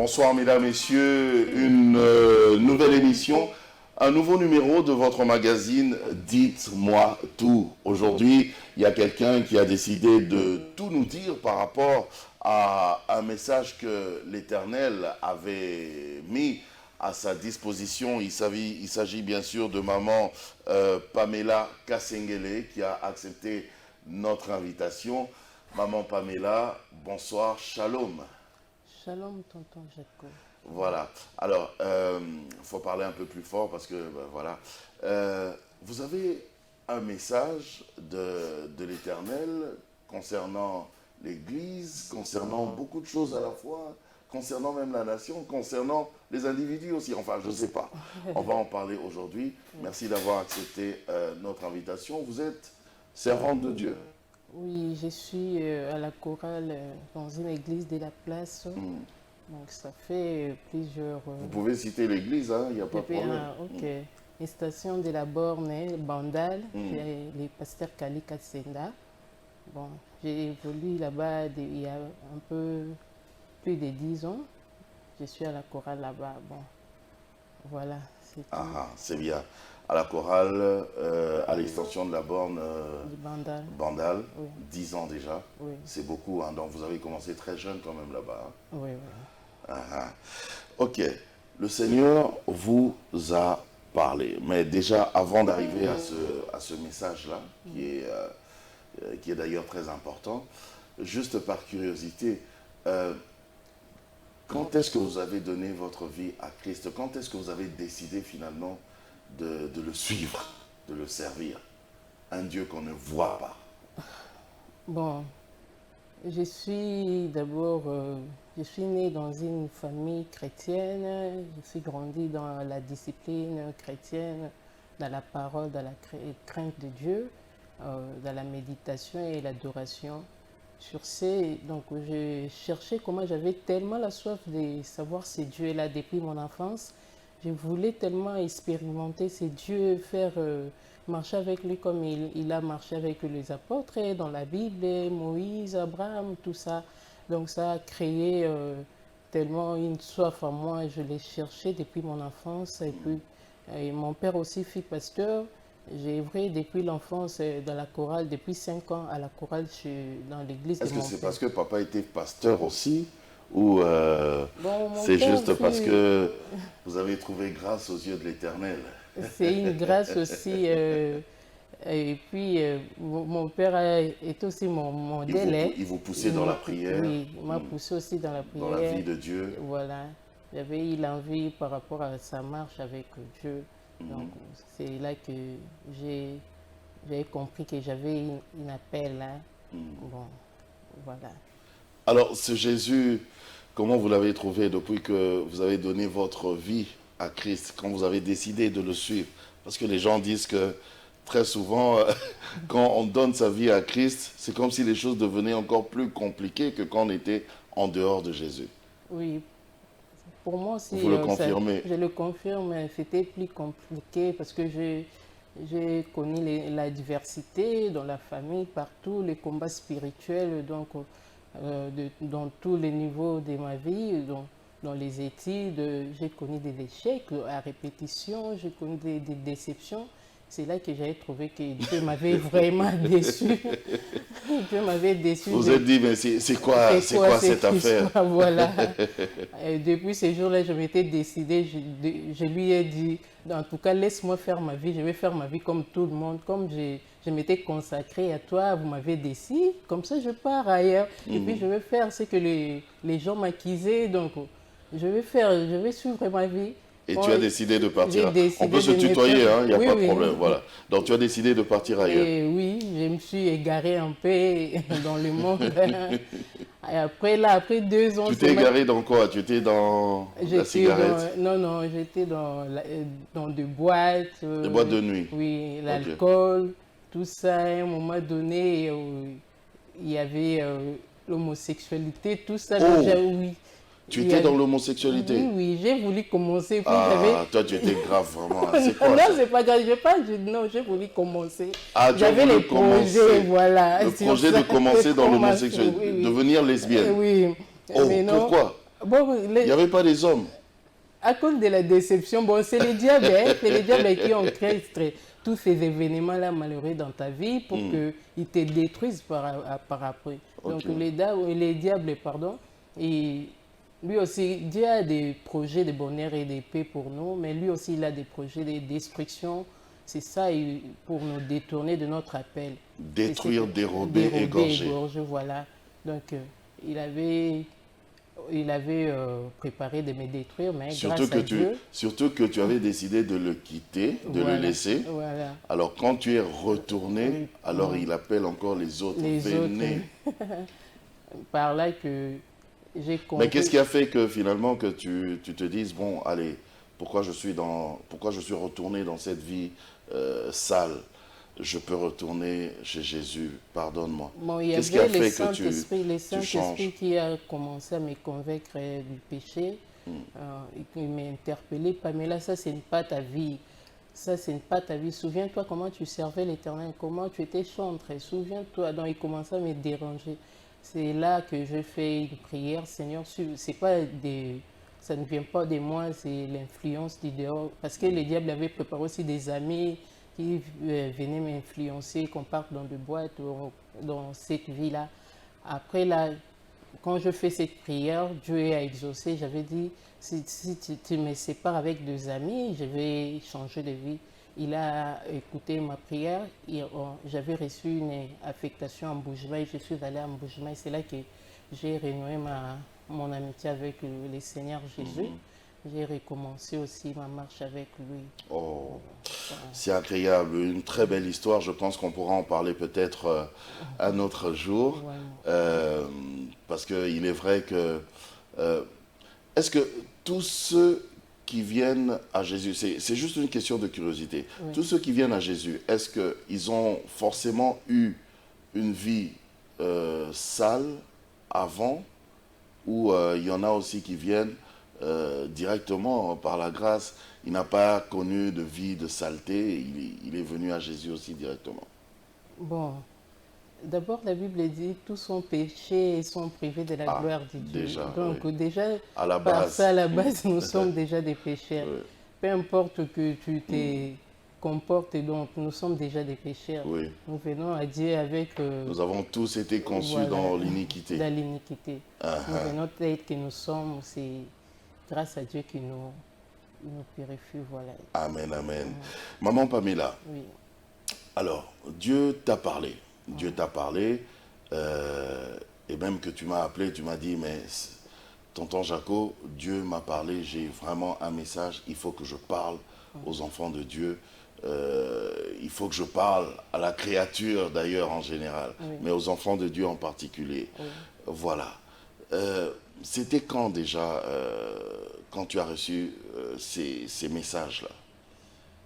Bonsoir mesdames, messieurs, une nouvelle émission, un nouveau numéro de votre magazine Dites-moi tout. Aujourd'hui, il y a quelqu'un qui a décidé de tout nous dire par rapport à un message que l'Éternel avait mis à sa disposition. Il s'agit bien sûr de maman Pamela Kasengele qui a accepté notre invitation. Maman Pamela, bonsoir, shalom. Shalom, tonton Jacob. Voilà. Alors, faut parler un peu plus fort parce que, voilà. Vous avez un message de l'Éternel concernant l'Église, concernant beaucoup de choses à la fois, concernant même la nation, concernant les individus aussi. Enfin, je ne sais pas. On va en parler aujourd'hui. Merci d'avoir accepté notre invitation. Vous êtes servante de Dieu. Oui, je suis à la chorale dans une église de la place. Donc ça fait plusieurs... Vous pouvez citer l'église, hein, il n'y a pas de problème. Ok. Une station de la Borne, Bandal, j'ai le pasteur Kali Kassenda. Bon, j'ai évolué là-bas il y a un peu plus de 10 ans. Je suis à la chorale là-bas. Bon, voilà. C'est bien. À la chorale, à l'extension de la borne Bandal, oui. 10 ans déjà. Oui. C'est beaucoup, hein, donc vous avez commencé très jeune quand même là-bas. Hein. Oui, oui. Ok, le Seigneur vous a parlé, mais déjà avant d'arriver à ce message-là, qui est d'ailleurs très important, juste par curiosité, quand est-ce que vous avez donné votre vie à Christ? Quand est-ce que vous avez décidé finalement de le suivre, de le servir? Un Dieu qu'on ne voit pas. Bon, je suis d'abord, je suis née dans une famille chrétienne, je suis grandie dans la discipline chrétienne, dans la parole, dans la crainte de Dieu, dans la méditation et l'adoration. Sur ces, donc je cherchais comment j'avais tellement la soif de savoir ces dieux-là depuis mon enfance. Je voulais tellement expérimenter ces dieux, faire marcher avec lui comme il a marché avec les apôtres dans la Bible, Moïse, Abraham, tout ça. Donc ça a créé tellement une soif en moi. Je l'ai cherché depuis mon enfance. Et puis mon père aussi fut pasteur. J'ai œuvré depuis l'enfance dans la chorale, depuis 5 ans à la chorale dans l'église de mon père. Est-ce que c'est parce que papa était pasteur aussi ou bon, c'est juste parce que vous avez trouvé grâce aux yeux de l'Éternel? C'est une grâce aussi. Et puis, mon père est aussi mon délai. Il vous poussait dans la prière? Oui, il m'a poussé aussi dans la prière. Dans la vie de Dieu? Voilà. J'avais eu l'envie par rapport à sa marche avec Dieu. Donc, c'est là que j'ai compris que j'avais une appel là. Bon, voilà. Alors, ce Jésus, comment vous l'avez trouvé depuis que vous avez donné votre vie à Christ, quand vous avez décidé de le suivre? Parce que les gens disent que très souvent, quand on donne sa vie à Christ, c'est comme si les choses devenaient encore plus compliquées que quand on était en dehors de Jésus. Oui. Pour moi aussi, vous le confirmez? Je le confirme, c'était plus compliqué parce que j'ai connu la diversité dans la famille, partout, les combats spirituels, donc dans tous les niveaux de ma vie, dans les études, j'ai connu des échecs à répétition, j'ai connu des déceptions. C'est là que j'avais trouvé que Dieu m'avait vraiment déçu. Dieu m'avait déçu. Vous vous êtes dit, mais c'est quoi cette affaire? Voilà. Et depuis ce jour-là, je m'étais décidée, je lui ai dit, en tout cas, laisse-moi faire ma vie, je vais faire ma vie comme tout le monde, comme je m'étais consacrée à toi, vous m'avez décidé, comme ça je pars ailleurs. Et puis je vais faire ce que les gens m'accusaient, donc je vais suivre ma vie. Et tu as décidé de partir. On peut se tutoyer, il n'y a pas de problème. Voilà. Donc tu as décidé de partir ailleurs. Et oui, je me suis égarée un peu dans le monde. Et après 2 ans... Tu t'es égarée dans quoi? Tu étais dans la cigarette? Non, j'étais dans des boîtes. Des boîtes de nuit? Oui, l'alcool, tout ça. À un moment donné, il y avait l'homosexualité, tout ça. Oui. Tu étais dans l'homosexualité? Oui, j'ai voulu commencer. Puis toi tu étais grave vraiment. C'est quoi, non, c'est pas grave. J'ai voulu commencer. J'avais les projets, voilà. Le projet de commencer dans l'homosexualité, devenir lesbienne. Oui. Mais non, pourquoi? Bon, Il n'y avait pas des hommes. à cause de la déception, bon, c'est les diables, hein, c'est les diables qui ont créé tous ces événements-là malheureux dans ta vie pour qu'ils te détruisent par après. Donc, Ok. les diables, pardon, et lui aussi, Dieu a des projets de bonheur et de paix pour nous, mais lui aussi, il a des projets de destruction. C'est ça, pour nous détourner de notre appel. Détruire, dérober, égorger. Égorger, voilà. Donc, il avait préparé de me détruire, mais grâce à Dieu, Surtout que tu avais décidé de le quitter, de le laisser. voilà. Alors quand tu es retourné, Oui, alors il appelle encore les autres. Les Venez. autres, par là que j'ai compris. Mais qu'est-ce qui a fait que finalement que tu te dises, bon, allez, pourquoi je suis retourné dans cette vie sale? Je peux retourner chez Jésus, pardonne-moi. Bon, il y Qu'est-ce qui a avait fait que le tu Saint-Esprit changes? qui a commencé à me convaincre du péché et qui m'a interpellé. Pamela, ça, c'est pas ta vie. Ça, c'est pas ta vie. Souviens-toi comment tu servais l'Éternel, comment tu étais chantre. Souviens-toi. Donc, il commençait à me déranger. C'est là que je fais une prière. Seigneur, c'est pas des... Ça ne vient pas de moi, c'est l'influence du dehors. Parce que le diable avait préparé aussi des amis qui venaient m'influencer, qu'on parte dans des boîtes, dans cette vie-là. Après, là, quand je fais cette prière, Dieu a exaucé. J'avais dit, si tu me sépares avec deux amis, je vais changer de vie. Il a écouté ma prière. J'avais reçu une affectation en Boujmaï. Je suis allée en Boujmaï. C'est là que j'ai renoué mon amitié avec le Seigneur Jésus. J'ai recommencé aussi ma marche avec lui. Oh, c'est agréable, une très belle histoire. Je pense qu'on pourra en parler peut-être un autre jour. Vraiment. Parce qu'il est vrai que... est-ce que tous ceux qui viennent à Jésus, c'est juste une question de curiosité, Oui. tous ceux qui viennent à Jésus, est-ce qu'ils ont forcément eu une vie sale avant, ou il y en a aussi qui viennent directement par la grâce, il n'a pas connu de vie de saleté, il est venu à Jésus aussi directement. Bon, d'abord, la Bible dit tous sont péchés et sont privés de la Ah, gloire de Dieu. déjà, Donc, oui. déjà, À la par base. ça, à la base, nous sommes déjà des pécheurs. Oui. Peu importe que tu te comportes, donc nous sommes déjà des pécheurs. Oui. Nous venons à Dieu avec Nous avons tous été conçus voilà, dans l'iniquité. dans l'iniquité. Nous venons tel que nous sommes, c'est grâce à Dieu qui nous purifie. Voilà. Amen, amen. Maman Pamela, Oui. alors, Dieu t'a parlé. Dieu t'a parlé, et même que tu m'as appelé, tu m'as dit, mais tonton Jaco, Dieu m'a parlé, j'ai vraiment un message, il faut que je parle aux enfants de Dieu. Il faut que je parle à la créature d'ailleurs en général, mais aux enfants de Dieu en particulier. Voilà. C'était quand déjà, quand tu as reçu ces messages-là?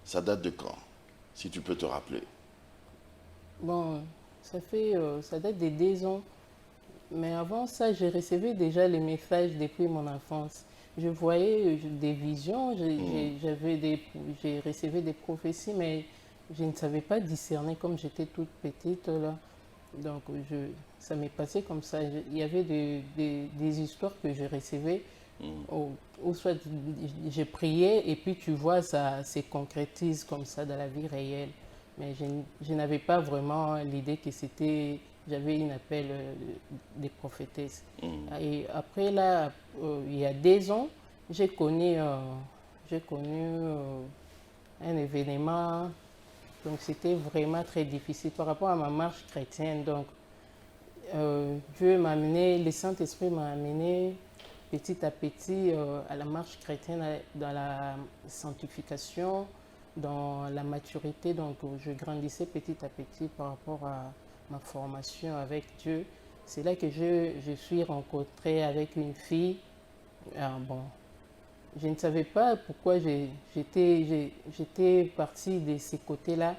Ça date de quand, si tu peux te rappeler? Bon, ça date de 2 ans. Mais avant ça, je recevais déjà les messages depuis mon enfance. Je voyais des visions, j'ai recevais des prophéties, mais je ne savais pas discerner comme j'étais toute petite là. Donc ça m'est passé comme ça. Il y avait des histoires que je recevais, ou soit je priais et puis tu vois, ça se concrétise comme ça dans la vie réelle. Mais je n'avais pas vraiment l'idée que c'était, j'avais une appel des prophétesses. Et après là, il y a 2 ans, j'ai connu un événement. Donc c'était vraiment très difficile par rapport à ma marche chrétienne. Donc Dieu m'a amené, le Saint-Esprit m'a amené petit à petit à la marche chrétienne, dans la sanctification, dans la maturité. Donc je grandissais petit à petit par rapport à ma formation avec Dieu. C'est là que je suis rencontrée avec une fille. Bon, je ne savais pas pourquoi j'étais partie de ces côtés-là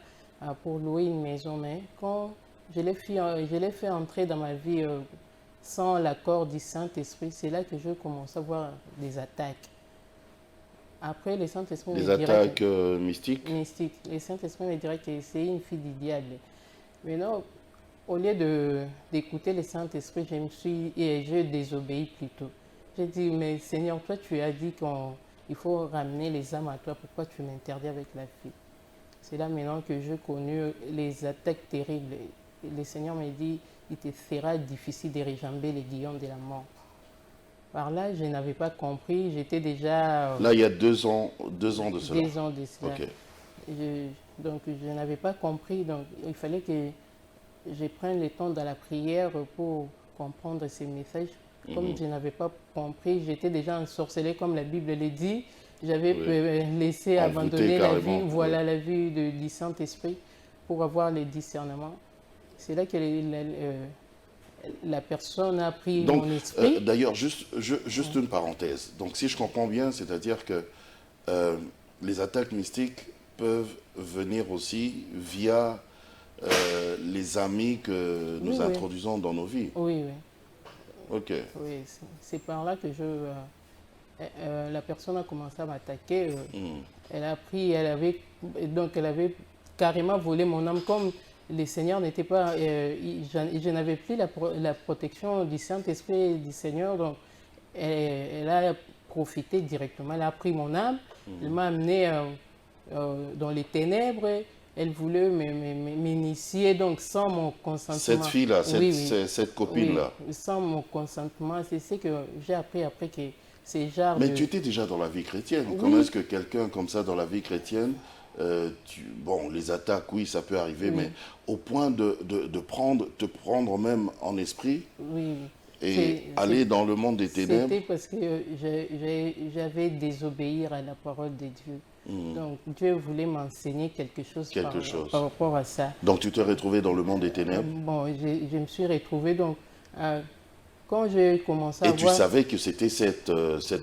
pour louer une maison, mais quand je l'ai fait entrer dans ma vie sans l'accord du Saint-Esprit, c'est là que je commence à voir des attaques. Après, le Saint-Esprit Des me dirait attaques mystiques? mystique. Le Saint-Esprit me dirait que c'est une fille du diable. Mais non, au lieu d'écouter le Saint-Esprit, j'ai désobéi plutôt. J'ai dit, mais Seigneur, toi tu as dit qu'il faut ramener les âmes à toi, pourquoi tu m'interdis avec la fille? C'est là maintenant que j'ai connu les attaques terribles. Le Seigneur m'a dit, il te sera difficile de réjamber les guillons de la mort. Par là, je n'avais pas compris, j'étais déjà... Là, il y a 2 ans de cela. 2 ans de cela. Ok. Donc, je n'avais pas compris. Donc, il fallait que je prenne le temps dans la prière pour comprendre ces messages. Comme je n'avais pas compris, j'étais déjà ensorcelée, comme la Bible le dit. J'avais laissé abandonner la vie, voilà, la vie du Saint-Esprit pour avoir le discernement. C'est là que la personne a pris Donc, mon esprit. d'ailleurs, juste une parenthèse. Donc, si je comprends bien, c'est-à-dire que les attaques mystiques peuvent venir aussi via les amis que nous introduisons dans nos vies. Oui, oui. Ok. Oui, c'est par là que la personne a commencé à m'attaquer. Elle a pris, elle avait carrément volé mon âme. Comme le Seigneur n'était pas, je n'avais plus la protection du Saint-Esprit et du Seigneur, donc elle a profité directement. Elle a pris mon âme, elle m'a amené dans les ténèbres. Elle voulait m'initier, donc sans mon consentement. Cette fille-là, cette copine-là. Oui, sans mon consentement. C'est ce que j'ai appris après que ces genres Mais tu étais déjà dans la vie chrétienne. Oui. Comment est-ce que quelqu'un comme ça dans la vie chrétienne, bon, les attaques, oui, ça peut arriver, mais au point de te prendre même en esprit et aller dans le monde des ténèbres. C'était parce que j'avais désobéir à la parole de Dieu. Donc Dieu voulait m'enseigner quelque chose par rapport à ça. Donc tu t'es retrouvé dans le monde des ténèbres. Bon, je me suis retrouvé donc quand j'ai commencé à voir... Et tu savais que c'était cette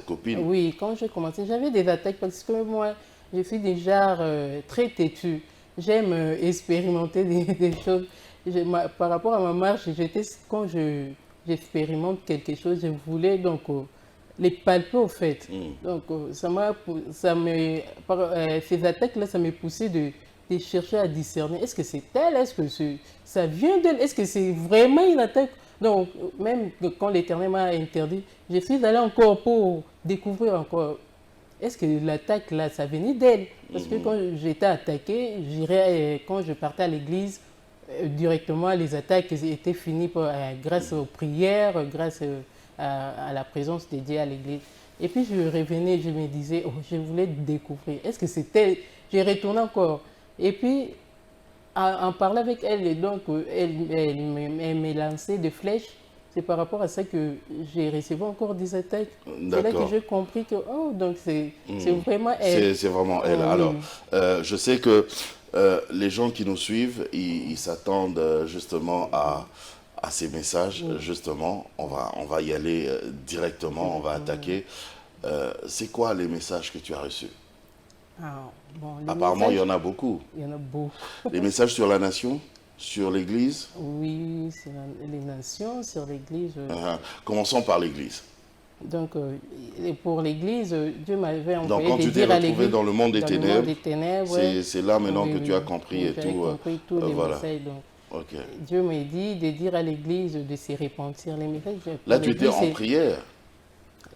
copine? Oui, quand j'ai commencé, j'avais des attaques parce que moi, je suis déjà très têtue. J'aime expérimenter des choses. Par rapport à ma marche, quand j'expérimente quelque chose, je voulais donc les palper au fait. Donc ces attaques-là, ça m'a poussé de chercher à discerner. Est-ce que c'est elle? Est-ce que ça vient d'elle? Est-ce que c'est vraiment une attaque? Donc même quand l'Éternel m'a interdit, je suis allé encore pour découvrir encore. Est-ce que l'attaque là, ça venait d'elle? Parce que quand j'étais attaqué, quand je partais à l'église, directement les attaques étaient finies grâce aux prières, grâce à la présence de Dieu à l'église. Et puis je revenais, je me disais, oh, je voulais découvrir. Est-ce que c'était... J'ai retourné encore. Et puis, en parlant avec elle, et donc elle me lançait des flèches. C'est par rapport à ça que j'ai reçu encore des attaques. C'est là que j'ai compris que, oh, donc c'est vraiment elle. C'est vraiment elle. Alors, je sais que les gens qui nous suivent, ils s'attendent justement à ces messages. Justement, on va y aller directement, on va attaquer. C'est quoi les messages que tu as reçus? Apparemment, il y en a beaucoup. Il y en a beaucoup. Les messages sur la nation, sur l'Église? Oui, sur les nations, sur l'Église. Commençons par l'Église. Donc, pour l'Église, Dieu m'avait envoyé. Donc, quand tu t'es retrouvé dans le monde des ténèbres, c'est là maintenant que tu as compris et tout. J'ai compris tous les messages. Donc, Dieu m'a dit de dire à l'Église de se repentir. Les messages. Là, tu étais en prière.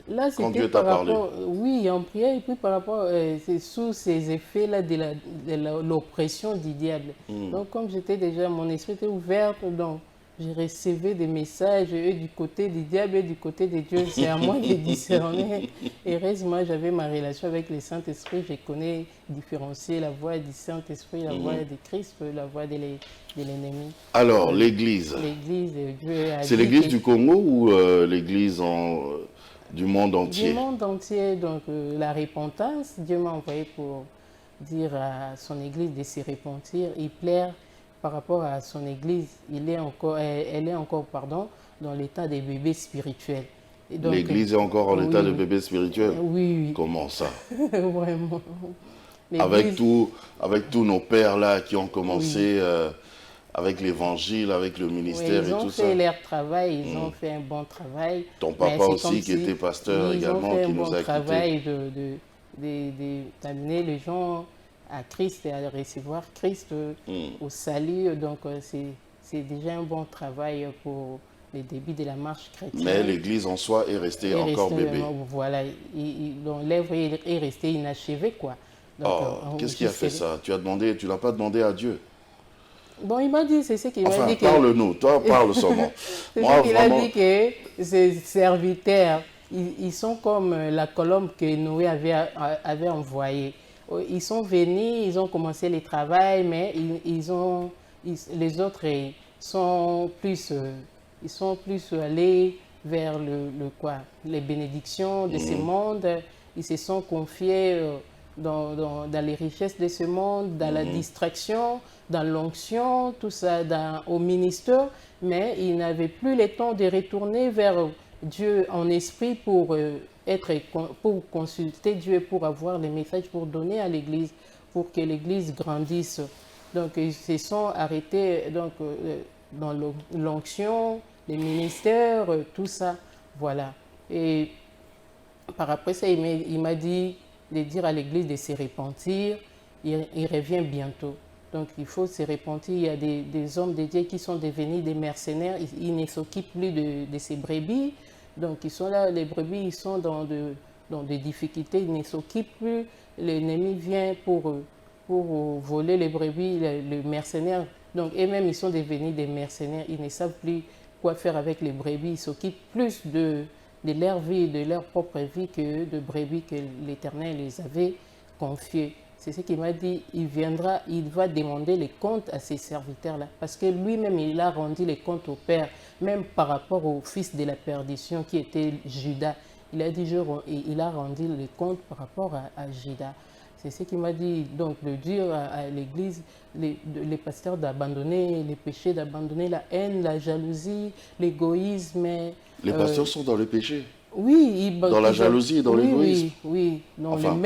Là, c'était par rapport, oui, en prière, et puis par rapport, c'est sous ces effets-là de l'oppression du diable. Donc, comme j'étais déjà, mon esprit était ouvert, donc je recevais des messages, et du côté du diable et du côté de Dieu, c'est à moi de discerner. Et heureusement, j'avais ma relation avec le Saint-Esprit, je connais différencier la voix du Saint-Esprit, la voix de Christ, la voix de l'ennemi. Alors, l'Église. L'Église, Dieu a dit... C'est l'Église du Congo ou l'Église du monde entier? Du monde entier, donc la repentance, Dieu m'a envoyé pour dire à son Église de se repentir et plaire par rapport à son Église. Elle est encore dans l'état des bébés spirituels. L'Église est encore en état de bébé spirituel? Oui. Comment ça? Vraiment. Avec tous nos pères là qui ont commencé avec l'évangile, avec le ministère et tout ça. Ils ont fait leur travail, ils ont fait un bon travail. Ton papa aussi qui était pasteur également, qui nous a quittés. Ils ont fait un bon travail d'amener les gens à Christ et à recevoir Christ au salut. Donc c'est déjà un bon travail pour les débuts de la marche chrétienne. Mais l'Église en soi est restée encore bébé. Voilà, donc l'œuvre est restée inachevée, quoi. Donc, qu'est-ce qui a fait ça? Tu l'as pas demandé à Dieu? Bon, il m'a dit, c'est ce qu'il m'a dit. Parle-nous, toi parle seulement. C'est ce qu'il a dit que ses serviteurs, ils sont comme la colombe que Noé avait envoyée. Ils sont venus, ils ont commencé le travail, mais les autres sont plus, ils sont plus allés vers les bénédictions de ce monde. Ils se sont confiés dans les richesses de ce monde, dans la distraction, dans l'onction, tout ça, au ministère, mais ils n'avaient plus le temps de retourner vers Dieu en esprit pour consulter Dieu, pour avoir les messages, pour donner à l'Église, pour que l'Église grandisse. Donc, ils se sont arrêtés dans l'onction, les ministères, tout ça, voilà. Et par après ça, il m'a dit de dire à l'Église de se repentir, il revient bientôt. Donc, il faut se repentir. Il y a des hommes de Dieu qui sont devenus des mercenaires, ils ne s'occupent plus de ces brebis. Donc, ils sont là, les brebis, ils sont dans des difficultés, ils ne s'occupent plus. L'ennemi vient pour voler les brebis, les mercenaires. Donc, eux-mêmes, ils sont devenus des mercenaires. Ils ne savent plus quoi faire avec les brebis. Ils s'occupent plus de leur vie, de leur propre vie, que de brebis que l'Éternel les avait confiées. C'est ce qu'il m'a dit. Il va demander les comptes à ses serviteurs-là. Parce que lui-même, il a rendu les comptes au Père, même par rapport au fils de la perdition qui était Judas. Il a dit, il a rendu les comptes par rapport à Judas. C'est ce qu'il m'a dit. Donc, de dire à l'Église, les pasteurs d'abandonner les péchés, d'abandonner la haine, la jalousie, l'égoïsme. Les pasteurs sont dans le péché. Oui, dans la jalousie et dans l'égoïsme. Oui. Dans enfin,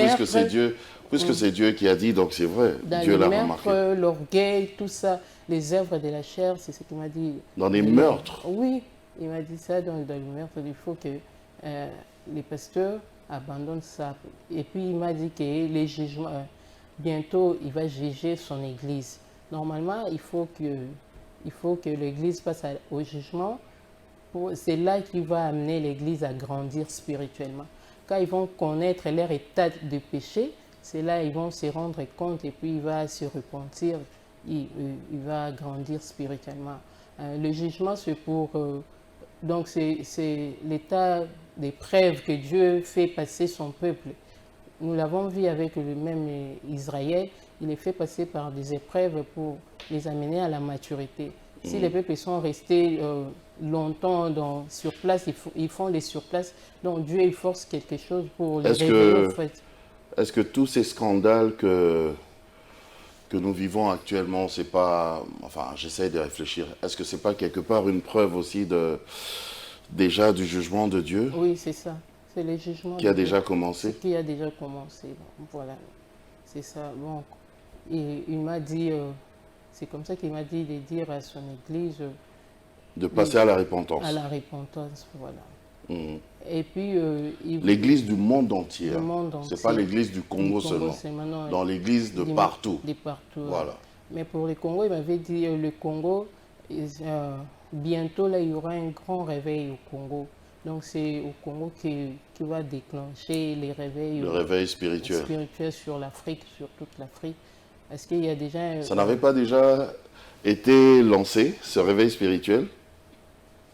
puisque c'est Dieu qui a dit, donc c'est vrai. Dieu l'a remarqué. L'orgueil, tout ça, les œuvres de la chair, c'est ce qu'il m'a dit. Dans les meurtres. Oui, il m'a dit ça dans les meurtres. Il faut que les pasteurs abandonnent ça. Et puis il m'a dit que les jugements, bientôt il va juger son église. Normalement, il faut que l'église passe au jugement. C'est là qu'il va amener l'Église à grandir spirituellement. Quand ils vont connaître leur état de péché, c'est là qu'ils vont se rendre compte et puis il va se repentir, il va grandir spirituellement. Le jugement, c'est pour... donc c'est l'état d'épreuve que Dieu fait passer son peuple. Nous l'avons vu avec le même Israël, il est fait passer par des épreuves pour les amener à la maturité. Si les peuples sont restés longtemps sur place, ils font les surplaces. Donc Dieu, il force quelque chose pour les révéler au fait. Est-ce que tous ces scandales que nous vivons actuellement, c'est pas... Enfin, j'essaie de réfléchir. Est-ce que c'est pas quelque part une preuve aussi déjà du jugement de Dieu? Oui, c'est ça. C'est le jugement. Qui a déjà commencé? Qui a déjà commencé. Voilà. C'est ça. Bon. Et il m'a dit... c'est comme ça qu'il m'a dit de dire à son église... de passer à la repentance. À la repentance, voilà. Et puis... l'église du monde entier. Du monde entier. C'est pas l'église du Congo seulement. Dans l'église de partout. De partout. Voilà. Mais pour le Congo, il m'avait dit, le Congo, bientôt, là, il y aura un grand réveil au Congo. Donc, c'est au Congo qui va déclencher les réveils. Le réveil spirituel. Spirituel sur l'Afrique, sur toute l'Afrique. Est-ce qu'il y a déjà... Ça n'avait pas déjà été lancé, ce réveil spirituel?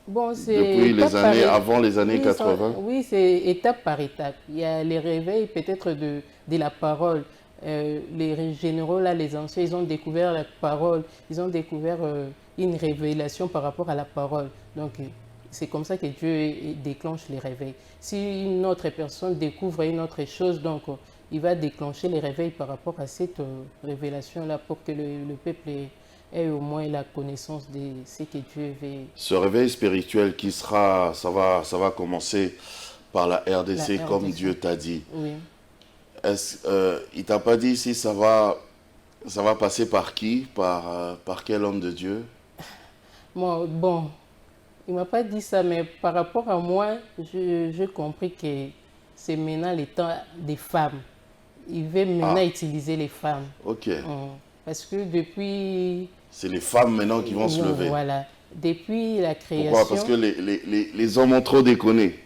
Bon, depuis les années, avant les années 80? Oui, c'est étape par étape. Il y a les réveils peut-être de la parole. Les généraux, là, les anciens, ils ont découvert la parole. Ils ont découvert une révélation par rapport à la parole. Donc, c'est comme ça que Dieu déclenche les réveils. Si une autre personne découvre une autre chose, donc il va déclencher les réveils par rapport à cette révélation-là pour que le peuple ait au moins la connaissance de ce que Dieu veut. Ce réveil spirituel qui sera, ça va commencer par la RDC comme Dieu t'a dit. Oui. Il ne t'a pas dit si ça va passer par qui, par quel homme de Dieu? Bon, il ne m'a pas dit ça, mais par rapport à moi, j'ai compris que c'est maintenant le temps des femmes. Il veut maintenant utiliser les femmes. Ok. Parce que depuis... C'est les femmes maintenant qui vont se lever. Voilà. depuis la création... Pourquoi? Parce que les hommes ont trop déconné.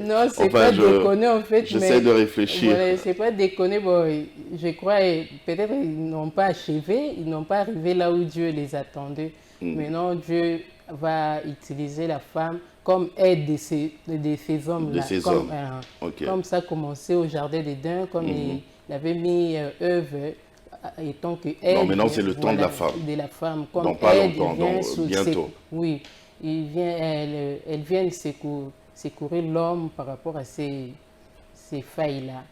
Non, c'est pas déconner en fait, j'essaie de réfléchir. Voilà, c'est pas déconner, bon, je crois, peut-être ils n'ont pas achevé, ils n'ont pas arrivé là où Dieu les attendait. Maintenant, Dieu va utiliser la femme comme aide de ces hommes-là. Comme ça a commencé au Jardin d'Éden, comme il avait mis Ève, étant que aide. Non, maintenant c'est le temps de la femme. De la femme, comme dans pas aide, longtemps, bientôt. Oui, elle vient secourir l'homme par rapport à ces failles-là.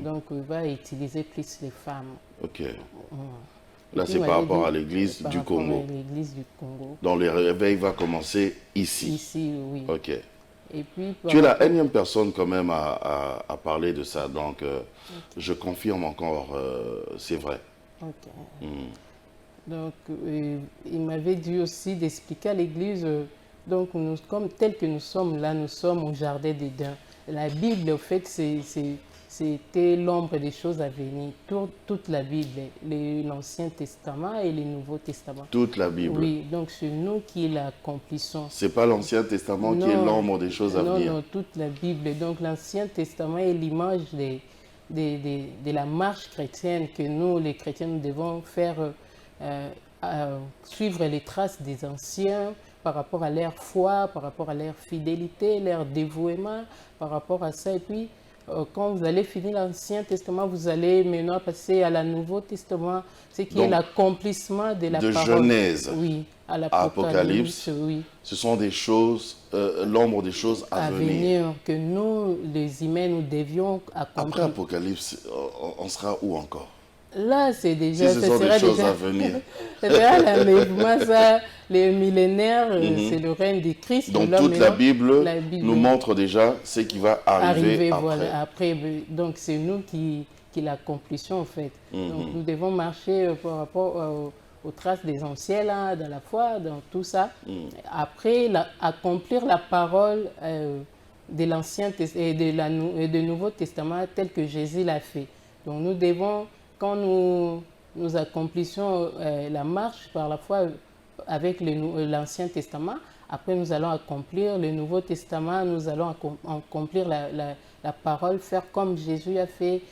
Donc, il va utiliser plus les femmes. Ok. Là, c'est par rapport à l'église du Congo. L'église du Congo. Donc, le réveil va commencer ici. Ici, oui. Ok. Et puis, tu es la énième personne quand même à parler de ça. Donc, je confirme encore, c'est vrai. Ok. Donc, il m'avait dit aussi d'expliquer à l'église, donc, comme tel que nous sommes là, nous sommes au Jardin d'Éden. La Bible, en fait, c'était l'ombre des choses à venir. Toute la Bible, l'Ancien Testament et le Nouveau Testament. Toute la Bible. Oui, donc c'est nous qui l'accomplissons. C'est pas l'Ancien Testament qui est l'ombre des choses à venir. Non, toute la Bible. Donc l'Ancien Testament est l'image de la marche chrétienne que nous, les chrétiens, nous devons faire, suivre les traces des anciens par rapport à leur foi, par rapport à leur fidélité, leur dévouement, par rapport à ça. Et puis, quand vous allez finir l'Ancien Testament, vous allez maintenant passer à le Nouveau Testament, ce qui est l'accomplissement de la parole. De Genèse à l'Apocalypse, ce sont des choses, l'ombre des choses à venir. Que nous, les humains, nous devions accomplir. Après Apocalypse, on sera où encore? Là, c'est déjà... Si ce sont des choses à venir. C'est déjà l'enlèvement, ça, les millénaires, c'est le règne de Christ. Donc toute la Bible nous montre déjà ce qui va arriver après. Voilà, après. Donc c'est nous qui l'accomplissons en fait. Donc nous devons marcher par rapport aux traces des anciens, là, dans la foi, dans tout ça. Après, accomplir la parole de l'Ancien et du Nouveau Testament tel que Jésus l'a fait. Donc nous devons... Quand nous accomplissons la marche par la foi avec l'Ancien Testament, après nous allons accomplir le Nouveau Testament, nous allons accomplir la parole, faire comme Jésus a fait,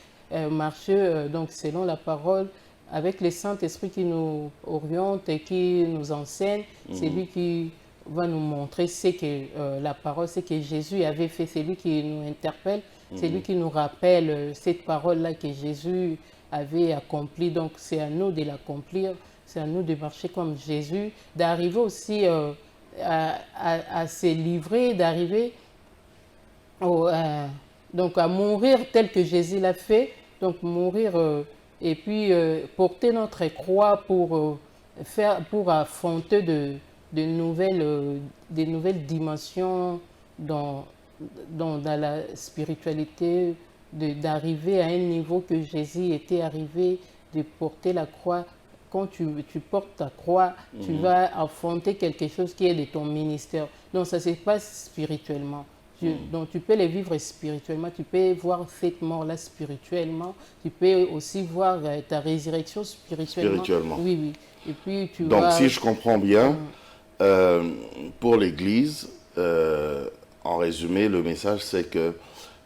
marcher donc selon la parole, avec le Saint-Esprit qui nous oriente et qui nous enseigne. C'est lui qui va nous montrer ce que la parole, ce que Jésus avait fait, c'est lui qui nous interpelle, c'est lui qui nous rappelle cette parole-là que Jésus avait accompli. Donc c'est à nous de l'accomplir, c'est à nous de marcher comme Jésus, d'arriver aussi à se livrer, d'arriver donc à mourir tel que Jésus l'a fait, donc mourir et puis porter notre croix pour affronter de nouvelles dimensions dans la spiritualité, d'arriver à un niveau que Jésus était arrivé, de porter la croix. Quand tu portes ta croix, tu vas affronter quelque chose qui est de ton ministère. Donc ça se passe spirituellement. Donc tu peux les vivre spirituellement, tu peux voir cette mort-là spirituellement, tu peux aussi voir ta résurrection spirituellement. Oui. Et puis, donc si je comprends bien, pour l'Église, en résumé, le message c'est que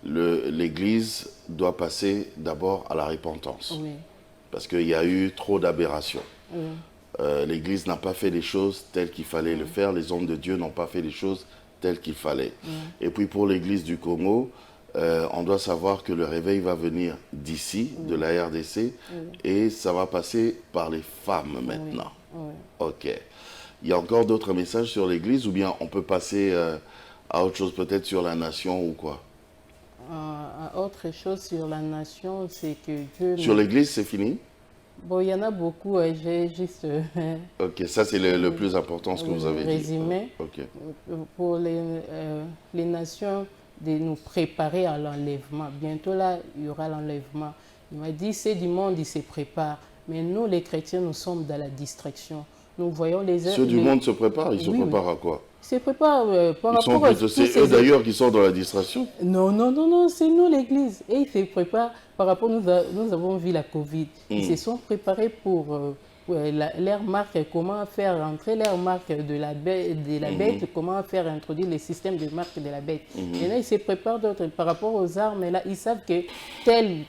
l'Église doit passer d'abord à la repentance. Oui. Parce qu'il y a eu trop d'aberrations. L'Église n'a pas fait les choses telles qu'il fallait le faire. Les hommes de Dieu n'ont pas fait les choses telles qu'il fallait. Et puis pour l'Église du Congo, on doit savoir que le réveil va venir d'ici, de la RDC, et ça va passer par les femmes maintenant. Ok. Il y a encore d'autres messages sur l'Église ou bien on peut passer à autre chose, peut-être sur la nation ou quoi? Autre chose sur la nation, c'est que Dieu... Sur l'Église, c'est fini? Bon, il y en a beaucoup, j'ai juste... ok, ça c'est le plus important, ce que vous avez résumé. Ok. Pour les nations, de nous préparer à l'enlèvement. Bientôt là, il y aura l'enlèvement. Il m'a dit, c'est du monde, il se prépare. Mais nous, les chrétiens, nous sommes dans la distraction. Nous voyons les... Ceux du monde se préparent, ils se préparent à quoi? Ils se préparent par rapport à... C'est eux d'ailleurs qui sont dans la distraction? Non, c'est nous l'Église. Et ils se préparent par rapport... Nous avons vu la Covid. Ils se sont préparés pour leur marque, comment faire entrer leur marque de la bête, comment faire introduire les systèmes de marque de la bête. Maintenant, ils se préparent par rapport aux armes. Là, ils savent que tel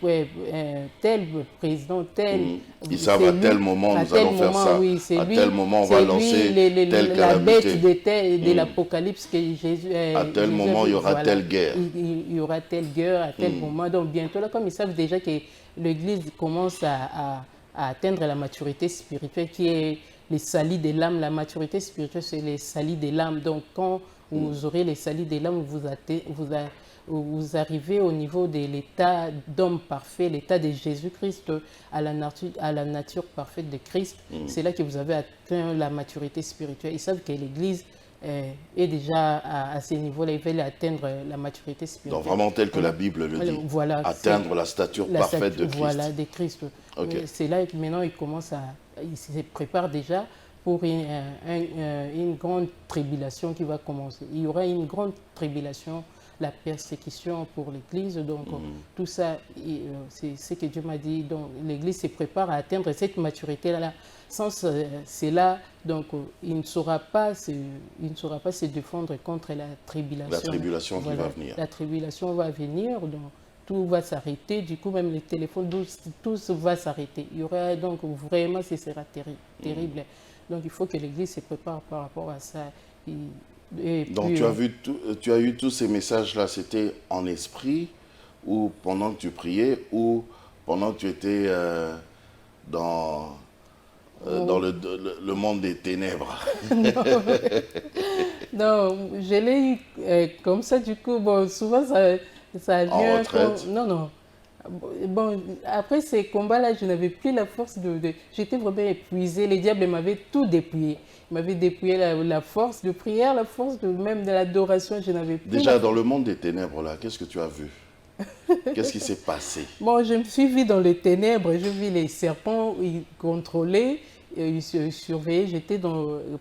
président, Ils savent à tel moment nous allons faire ça. Oui, à tel moment on va lancer telle la bête calamité. de l'Apocalypse que Jésus. À tel moment, il y aura telle guerre. Il y aura telle guerre à tel moment. Donc bientôt, là, comme ils savent déjà que l'Église commence à atteindre la maturité spirituelle, qui est les salis de l'âme. La maturité spirituelle, c'est les salis de l'âme. Donc quand vous aurez les salis de l'âme, vous arrivez au niveau de l'état d'homme parfait, l'état de Jésus-Christ, à la nature parfaite de Christ. C'est là que vous avez atteint la maturité spirituelle. Ils savent que l'Église est déjà à ce niveau-là, ils veulent atteindre la maturité spirituelle. Donc vraiment tel que la Bible le dit, voilà, atteindre la stature parfaite de Christ. Voilà, de Christ. Okay. C'est là que maintenant ils se préparent déjà pour une grande tribulation qui va commencer. Il y aura une grande tribulation, la persécution pour l'Église. Donc tout ça, c'est ce que Dieu m'a dit. Donc l'Église se prépare à atteindre cette maturité-là. Sans cela, donc il ne saura pas se défendre contre la tribulation. La tribulation qui va venir. La tribulation va venir, donc tout va s'arrêter. Du coup, même les téléphones, tout va s'arrêter. Il y aura donc vraiment, ce sera terrible. Donc il faut que l'Église se prépare par rapport à ça. Donc tu as eu tous ces messages-là, c'était en esprit ou pendant que tu priais ou pendant que tu étais dans le monde des ténèbres? Non, je l'ai eu comme ça, du coup, bon, souvent ça vient... En retraite? Non. Bon, après ces combats-là, je n'avais plus la force J'étais vraiment épuisée. Les diables m'avaient tout dépouillé. Ils m'avaient dépouillé la force de prière, la force même de l'adoration. Je n'avais plus... Déjà, dans le monde des ténèbres, là, qu'est-ce que tu as vu? Qu'est-ce qui s'est passé? Bon, je me suis vue dans les ténèbres. Je vis les serpents, ils contrôlaient, ils surveillaient. J'étais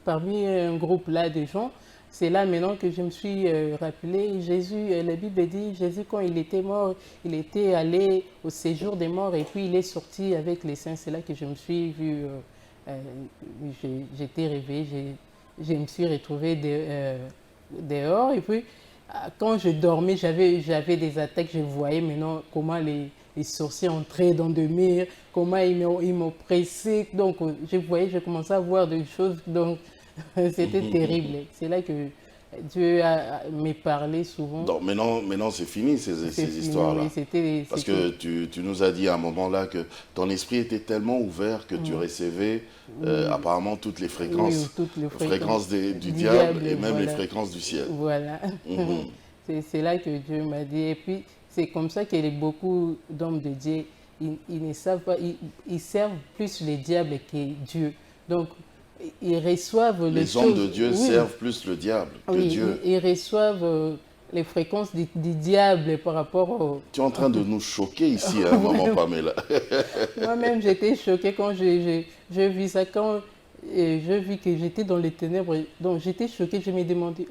parmi un groupe là de gens. C'est là maintenant que je me suis rappelé, Jésus, la Bible dit, Jésus quand il était mort, il était allé au séjour des morts et puis il est sorti avec les saints. C'est là que je me suis vu, j'étais réveillée, je me suis retrouvée dehors et puis quand je dormais, j'avais des attaques, je voyais maintenant comment les sorciers entraient dans des murs, comment ils m'oppressaient. Donc je commençais à voir des choses, donc c'était terrible. C'est là que Dieu m'a parlé souvent. Donc maintenant c'est fini ces histoires-là. Parce que tu nous as dit à un moment-là que ton esprit était tellement ouvert que tu recevais apparemment toutes les fréquences, fréquences du diable et même les fréquences du ciel. Voilà. C'est là que Dieu m'a dit. Et puis c'est comme ça que beaucoup d'hommes de Dieu, ils ne savent pas, ils servent plus le diable que Dieu. Donc ils reçoivent les hommes de Dieu servent plus le diable que Dieu. Ils reçoivent les fréquences du diable par rapport au... Tu es en train de nous choquer ici, hein, maman Pamela. Moi-même, j'étais choquée quand j'ai vu ça, quand j'ai vu que j'étais dans les ténèbres. Donc j'étais choquée, je me demandais,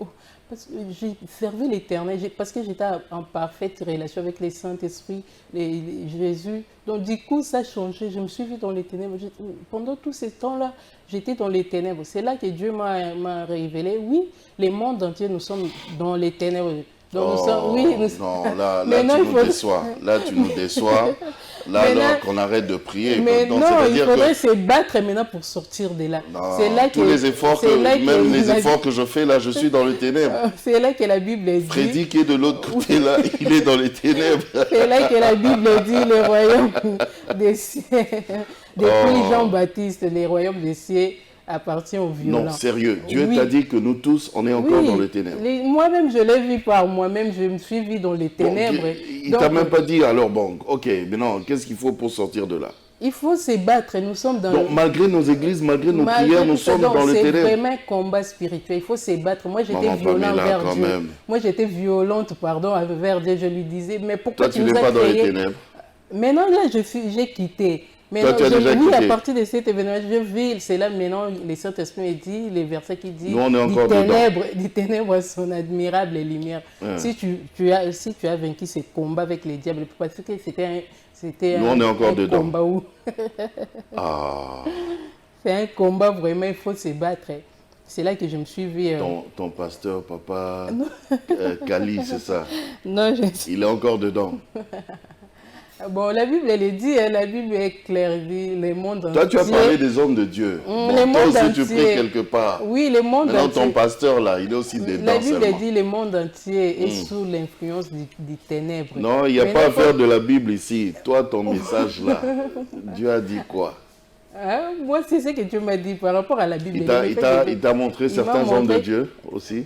parce que j'ai servi l'Éternel, parce que j'étais en parfaite relation avec le Saint-Esprit, Jésus. Donc du coup, ça a changé. Je me suis vue dans les ténèbres. Pendant tous ces temps-là, j'étais dans les ténèbres. C'est là que Dieu m'a révélé, oui, le monde entier, nous sommes dans les ténèbres. Donc, non, là tu nous déçois. Là, tu nous déçois. Là, alors qu'on arrête de prier. Mais donc, non, il faudrait se battre maintenant pour sortir de là. C'est là tous les efforts, même les efforts que je fais, là, je suis dans les ténèbres. C'est là que la Bible dit... Freddy qui est de l'autre côté, là, il est dans les ténèbres. C'est là que la Bible dit le royaume des cieux. Depuis Jean-Baptiste, les royaumes des cieux appartient aux violents. Non, sérieux. Dieu t'a dit que nous tous, on est encore dans les ténèbres. Moi-même, je l'ai vu par moi-même. Je me suis vu dans les ténèbres. Il ne t'a même pas dit, alors bon, ok, mais non, qu'est-ce qu'il faut pour sortir de là? Il faut se battre. Nous sommes dans... Donc, malgré nos églises, malgré nos prières, nous sommes dans les ténèbres. C'est vraiment un combat spirituel. Il faut se battre. Moi, j'étais violente envers Dieu. Moi, j'étais violente, envers Dieu. Je lui disais, mais pourquoi tu n'es pas dans les ténèbres? Maintenant, là, j'ai quitté. Toi, tu as déjà quitté. Oui, à partir de cet événement, je vis, c'est là maintenant, le Saint-Esprit dit, les versets qui disent, nous, on est encore dedans. Les ténèbres sont admirables, les lumières. Si tu as vaincu ce combat avec les diables, parce que c'était nous, on est encore dedans. Combat où... C'est un combat vraiment, il faut se battre. C'est là que je me suis vue. Ton pasteur, papa, Kali, c'est ça. Non, Il est encore dedans. Bon, la Bible, elle est dit, hein, la Bible est claire, dit le monde entier. Toi, tu as parlé des hommes de Dieu. Le Bon, toi monde aussi, tu entier. pries quelque part. Oui, le monde Maintenant, entier. ton pasteur, là, il est aussi dedans La Bible seulement. dit le monde entier est sous l'influence des ténèbres. Non, il n'y a Mais pas à il faut- faire de la Bible ici. Toi, ton message, là, Dieu a dit quoi? Hein, moi, c'est ce que Dieu m'a dit par rapport à la Bible. Il t'a montré il m'a certains hommes de montré- Dieu aussi,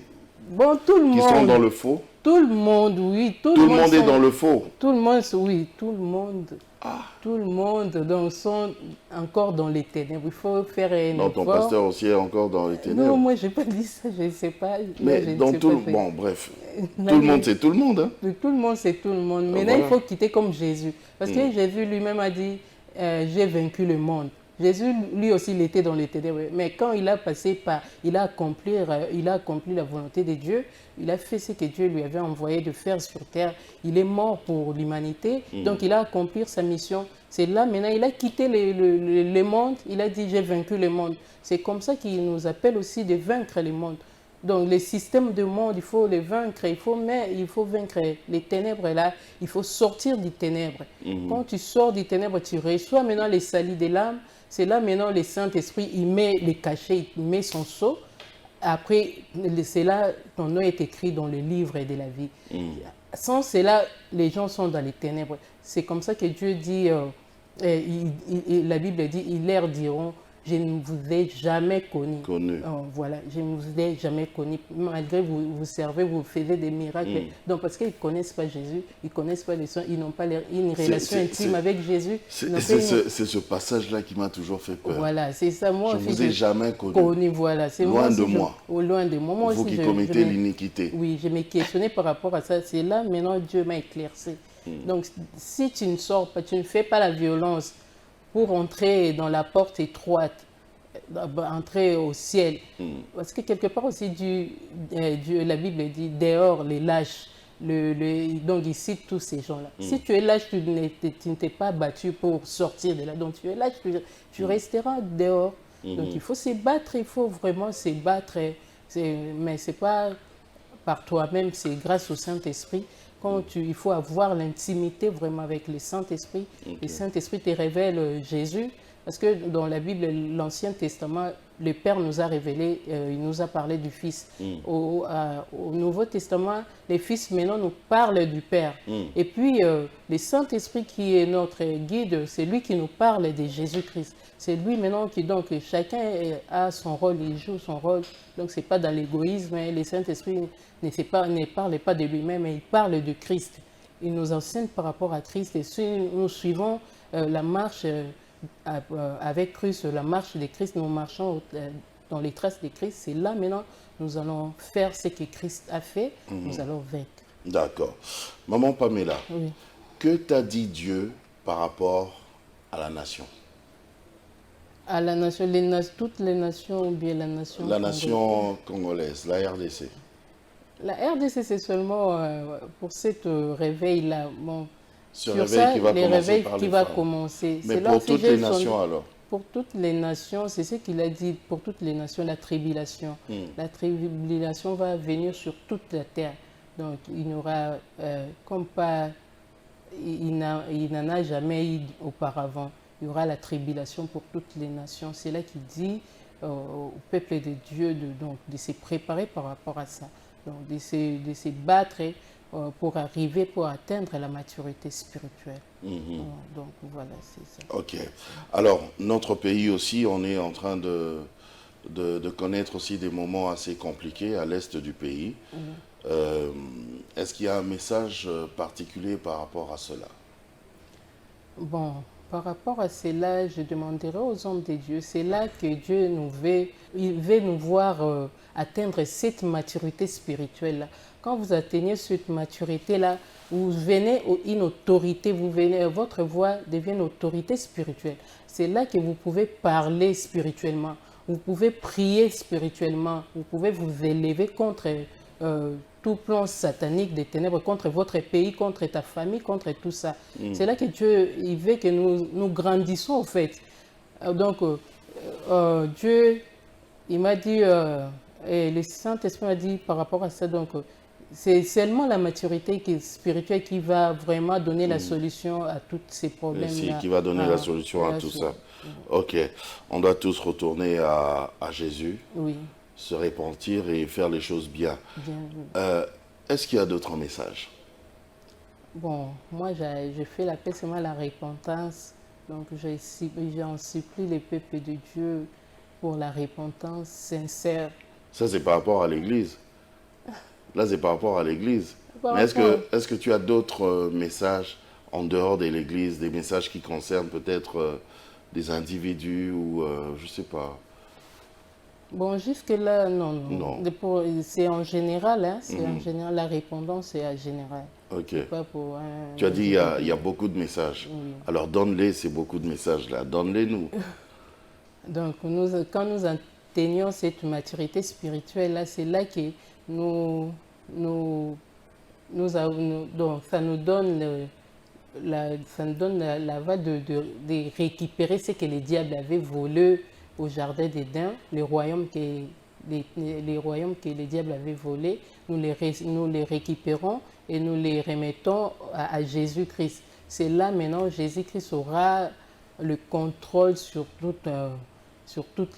Bon, tout le qui sont monde. dans le faux. Tout le monde, oui. Tout le monde est sont- dans le faux. Tout le monde, oui, tout le monde. Tout le monde donc, sont encore dans les ténèbres. Il faut faire un Non, ton effort. pasteur aussi est encore dans les Non, ténèbres. moi, je n'ai pas dit ça, je ne sais pas. Mais Moi, je ne dans sais tout pas le... ça. Bon, bref. La Tout le Bible- monde, c'est tout le monde. Hein? Tout le monde, c'est tout le monde. Maintenant, Voilà. il faut quitter comme Jésus. Parce que Jésus lui-même a dit, j'ai vaincu le monde. Jésus, lui aussi, il était dans les ténèbres. Mais quand il a passé par, il a accompli la volonté de Dieu, il a fait ce que Dieu lui avait envoyé de faire sur terre. Il est mort pour l'humanité, donc il a accompli sa mission. C'est là, maintenant, il a quitté le monde, il a dit, j'ai vaincu le monde. C'est comme ça qu'il nous appelle aussi de vaincre le monde. Donc, les systèmes de monde, il faut les vaincre, il faut vaincre les ténèbres là, il faut sortir des ténèbres. Quand tu sors des ténèbres, tu reçois maintenant les salis de l'âme. C'est là maintenant le Saint-Esprit, il met les cachets, il met son sceau. Après, c'est là ton nom est écrit dans le livre de la vie. Sans cela, les gens sont dans les ténèbres. C'est comme ça que Dieu dit, la Bible dit, ils leur diront, je ne vous ai jamais connu. Voilà, je ne vous ai jamais connu. Malgré vous servez, vous faites des miracles. Donc, parce qu'ils ne connaissent pas Jésus, ils ne connaissent pas les soins, ils n'ont pas une relation intime avec Jésus. C'est ce passage-là qui m'a toujours fait peur. Voilà, c'est ça. Moi je ne vous ai jamais connu. Voilà, c'est loin de moi. Loin de moi. Moi vous aussi, qui commettez l'iniquité. Oui, je me questionnais par rapport à ça. C'est là, maintenant, Dieu m'a éclairci. Donc, si tu ne sors pas, tu ne fais pas la violence pour entrer dans la porte étroite, entrer au ciel. Parce que quelque part aussi, la Bible dit, dehors, les lâches. Donc, il cite tous ces gens-là. Si tu es lâche, tu ne t'es pas battu pour sortir de là. Donc, tu es lâche, tu resteras dehors. Donc, il faut se battre, il faut vraiment se battre. Mais ce n'est pas par toi-même, c'est grâce au Saint-Esprit. Il faut avoir l'intimité vraiment avec le Saint-Esprit. Le Saint-Esprit te révèle Jésus. Parce que dans la Bible, l'Ancien Testament, le Père nous a révélé, il nous a parlé du Fils. Au Nouveau Testament, les Fils maintenant nous parlent du Père. Et puis, le Saint-Esprit qui est notre guide, c'est lui qui nous parle de Jésus-Christ. C'est lui maintenant qui, donc, chacun a son rôle, il joue son rôle. Donc, ce n'est pas dans l'égoïsme. Le Saint-Esprit ne parle pas de lui-même, mais il parle de Christ. Il nous enseigne par rapport à Christ. Et si nous suivons la marche avec Christ, la marche de Christ, nous marchons dans les traces de Christ, c'est là maintenant nous allons faire ce que Christ a fait, nous allons vaincre. D'accord. Maman Pamela, Oui. que t'a dit Dieu par rapport à la nation? À la nation, toutes les nations ou bien la nation La nation congolaise, la RDC. La RDC, c'est seulement pour cette réveil-là. Bon, Ce sur réveil ça, qui va les commencer réveils par qui les va femmes. commencer. Mais C'est là pour où toutes j'ai les nations alors? Pour toutes les nations, c'est ce qu'il a dit, pour toutes les nations, la tribulation. La tribulation va venir sur toute la terre. Donc, il n'y aura, comme pas, il n'en a jamais eu auparavant. Il y aura la tribulation pour toutes les nations. C'est là qu'il dit au peuple de Dieu de se préparer par rapport à ça. Donc, de se battre pour arriver, pour atteindre la maturité spirituelle. Donc voilà, c'est ça. Ok. Alors, notre pays aussi, on est en train de connaître aussi des moments assez compliqués à l'est du pays. Est-ce qu'il y a un message particulier par rapport à cela? Bon, par rapport à cela, je demanderai aux hommes de Dieu, c'est là que Dieu veut nous voir atteindre cette maturité spirituelle-là. Quand vous atteignez cette maturité-là, vous venez une autorité, votre voix devient une autorité spirituelle. C'est là que vous pouvez parler spirituellement, vous pouvez prier spirituellement, vous pouvez vous élever contre tout plan satanique des ténèbres, contre votre pays, contre ta famille, contre tout ça. C'est là que Dieu il veut que nous grandissons, en fait. Donc, Dieu, il m'a dit, et le Saint-Esprit m'a dit par rapport à ça, donc c'est seulement la maturité spirituelle qui va vraiment donner la solution à tous ces problèmes-là. Qui va donner la solution à la tout so- ça. Ok, on doit tous retourner à Jésus, Oui, se repentir et faire les choses bien. bien. Est-ce qu'il y a d'autres messages? Bon, moi, je fais l'appel seulement à la repentance. Donc, j'en supplie les peuples de Dieu pour la repentance sincère. Ça, c'est par rapport à l'Église. Là, c'est par rapport à l'Église. Par Mais rapport- est-ce que tu as d'autres messages en dehors de l'Église, des messages qui concernent peut-être des individus ou je sais pas. Bon, jusque-là, non, Non. C'est en général, hein, c'est en général, la répondance est en général. Ok. Pas pour un... Tu as dit il y a beaucoup de messages. Oui. Alors donne-les ces beaucoup de messages là. Donne-les nous. Donc, quand nous atteignons cette maturité spirituelle-là, c'est là que nous, nous, donc, ça nous donne la voie de récupérer ce que le diable avait volé au jardin d'Éden, les royaumes que le diable avait volés, nous les récupérons et nous les remettons à Jésus-Christ. C'est là maintenant Jésus-Christ aura le contrôle sur toute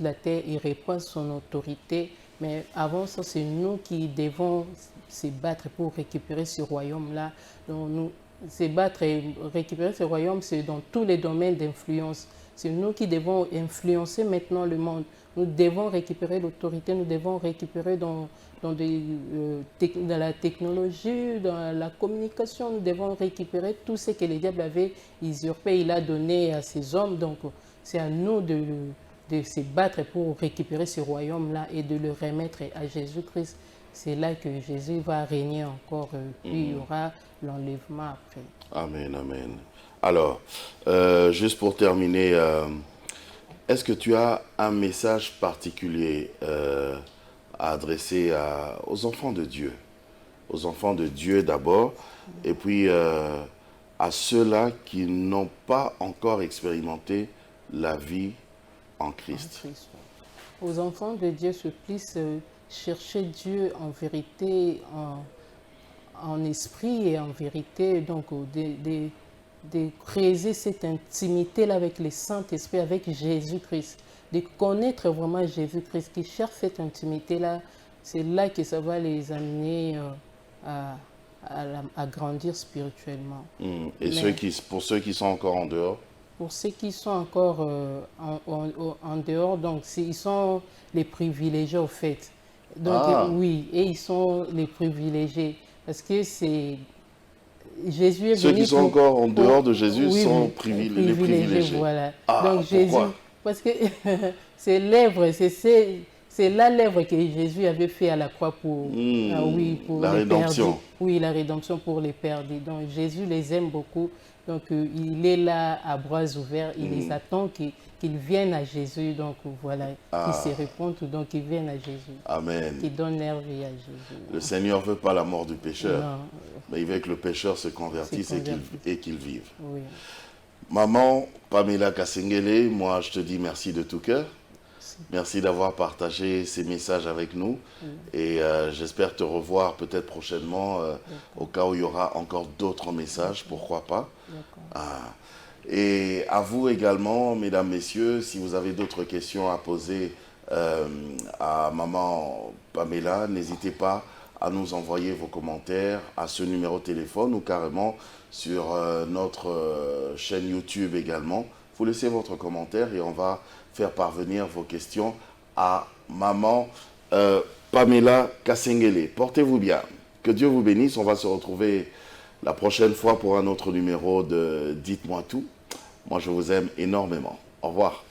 la terre, il reprend son autorité. Mais avant ça, c'est nous qui devons se battre pour récupérer ce royaume-là. Donc, se battre et récupérer ce royaume, c'est dans tous les domaines d'influence. C'est nous qui devons influencer maintenant le monde. Nous devons récupérer l'autorité, nous devons récupérer dans la technologie, dans la communication, nous devons récupérer tout ce que le diable avait usurpé, il a donné à ses hommes. Donc, c'est à nous de se battre pour récupérer ce royaume-là et de le remettre à Jésus-Christ. C'est là que Jésus va régner encore, puis il y aura l'enlèvement après. Amen, amen. Alors, juste pour terminer, est-ce que tu as un message particulier à adresser aux enfants de Dieu? Aux enfants de Dieu d'abord, et puis à ceux-là qui n'ont pas encore expérimenté la vie en Christ. Christ. Aux enfants de Dieu, se puissent chercher Dieu en vérité, en esprit et en vérité, donc de créer cette intimité-là avec le Saint-Esprit, avec Jésus-Christ, de connaître vraiment Jésus-Christ, qui cherche cette intimité-là, c'est là que ça va les amener à grandir spirituellement. Et pour ceux qui sont encore en dehors? Pour ceux qui sont encore en dehors, donc ils sont les privilégiés au fait. Donc oui, et ils sont les privilégiés. Parce que c'est... Jésus est Ceux venu qui sont encore en dehors de Jésus oui, sont oui, les privilégiés. Voilà. Ah, donc Jésus, pourquoi? parce que c'est l'œuvre, c'est la l'œuvre que Jésus avait fait à la croix pour, pour la les rédemption. perdus. Oui, la rédemption pour les perdus. Donc Jésus les aime beaucoup. Donc il est là à bras ouverts, il les attend qu'ils viennent à Jésus. Donc voilà, qu'ils se répondent, donc ils viennent à Jésus. Amen. Qu'ils donnent leur vie à Jésus. Le Seigneur ne veut pas la mort du pécheur, Non, mais il veut que le pécheur se convertisse et qu'il vive. oui. Maman Pamela Kasengele, moi je te dis merci de tout cœur. Merci d'avoir partagé ces messages avec nous et j'espère te revoir peut-être prochainement au cas où il y aura encore d'autres messages, pourquoi pas. Et à vous également, mesdames, messieurs, si vous avez d'autres questions à poser à maman Pamela, n'hésitez pas à nous envoyer vos commentaires à ce numéro de téléphone ou carrément sur notre chaîne YouTube également. Vous laissez votre commentaire et on va faire parvenir vos questions à maman Pamela Kasengele. Portez-vous bien. Que Dieu vous bénisse. On va se retrouver la prochaine fois pour un autre numéro de Dites-moi tout. Moi, je vous aime énormément. Au revoir.